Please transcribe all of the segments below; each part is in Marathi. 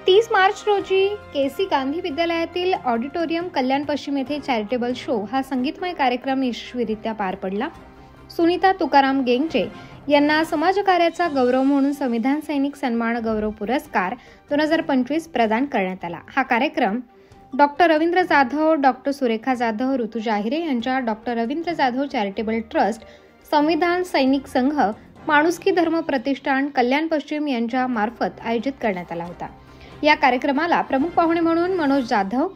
30 मार्च रोजी केसी गांधी विद्यालयातील ऑडिटोरियम कल्याण पश्चिम येथे चॅरिटेबल शो हा संगीतमय कार्यक्रम यशस्वीरित्या पार पडला. सुनीता तुकाराम गेंगचे यांना समाजकार्याचा गौरव म्हणून संविधान सैनिक सन्मान गौरव पुरस्कार 2025 प्रदान करण्यात आला. हा कार्यक्रम डॉक्टर रवींद्र जाधव, डॉक्टर सुरेखा जाधव, ऋतुजा अहिरे यांच्या doctor Ravindra Jadhav charitable trust, संविधान सैनिक संघ, माणुसकी धर्म प्रतिष्ठान कल्याण पश्चिम यांच्या मार्फत आयोजित करण्यात आला होता. या कार्यक्रमाला प्रमुख पाहुणे म्हणून मनोज जाधव,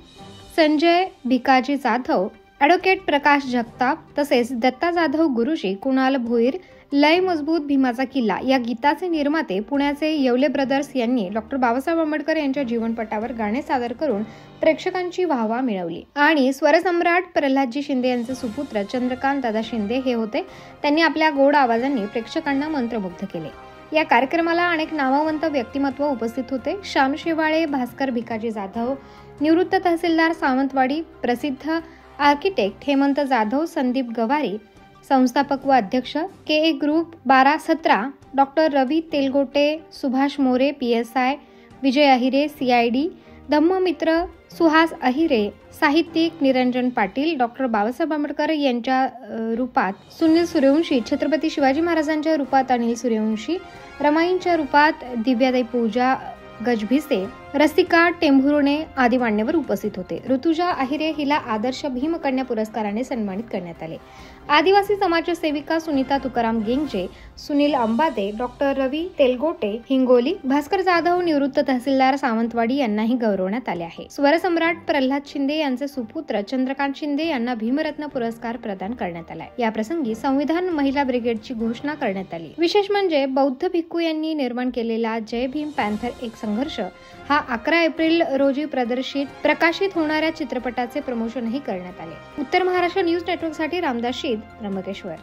संजय भिकाजी जाधव, ॲडव्होकेट प्रकाश जगताप तसेच दत्ता जाधव गुरुजी, कुणाल भोईर, लय मजबूत भीमाचा किल्ला या गीताचे निर्माते पुण्याचे येवले ब्रदर्स यांनी डॉक्टर बाबासाहेब आंबेडकर यांच्या जीवनपटावर गाणे सादर करून प्रेक्षकांची वाहवा मिळवली. आणि स्वरसम्राट प्रल्हादजी शिंदे यांचे सुपुत्र चंद्रकांत दादा शिंदे हे होते. त्यांनी आपल्या गोड आवाजांनी प्रेक्षकांना मंत्रमुग्ध केले. या कार्यक्रमाला अनेक नामवंत व्यक्तिमत्व उपस्थित होते. श्याम शेवाळे, भास्कर भिकाजी जाधव, निवृत्त तहसीलदार सावंतवाडी, प्रसिद्ध आर्किटेक्ट हेमंत जाधव, संदीप गवारी, संस्थापक व अध्यक्ष के ग्रुप 12-17, डॉक्टर रवी तेलगोटे, सुभाष मोरे, PSI, विजय अहिरे, CID, धम्ममित्र सुहास अहिरे, साहित्यिक निरंजन पाटील, डॉक्टर बाबासाहेब आंबेडकर यांच्या रूपात सुनील सूर्यवंशी, छत्रपती शिवाजी महाराजांच्या रूपात अनिल सूर्यवंशी, रमाईंच्या रूपात दिव्यादाई पूजा गजभिसे, रसिका टेंभुर्णे आदी मान्यवर उपस्थित होते. ऋतुजा अहिरे हिला आदर्श भीमकन्या पुरस्काराने सन्मानित करण्यात आले. आदिवासी समाजसेविका सुनीता तुकाराम गेंगजे, सुनील अंबादे, डॉक्टर रवी तेलगोटे हिंगोली, भास्कर जाधव, निवृत्त तहसीलदार सावंतवाडी यांनाही गौरवण्यात आले आहे. स्वरसम्राट प्रल्हाद शिंदे यांचे सुपुत्र चंद्रकांत शिंदे यांना भीमरत्न पुरस्कार प्रदान करण्यात आला. या प्रसंगी संविधान महिला ब्रिगेडची घोषणा करण्यात आली. विशेष म्हणजे बौद्ध भिक्खू यांनी निर्माण केलेला जय भीम पॅन्थर एक संघर्ष हा 11 एप्रिल रोजी प्रकाशित होणाऱ्या चित्रपटाचे प्रमोशनही करण्यात आले. उत्तर महाराष्ट्र न्यूज नेटवर्कसाठी रामदास शीद, त्र्यंबकेश्वर.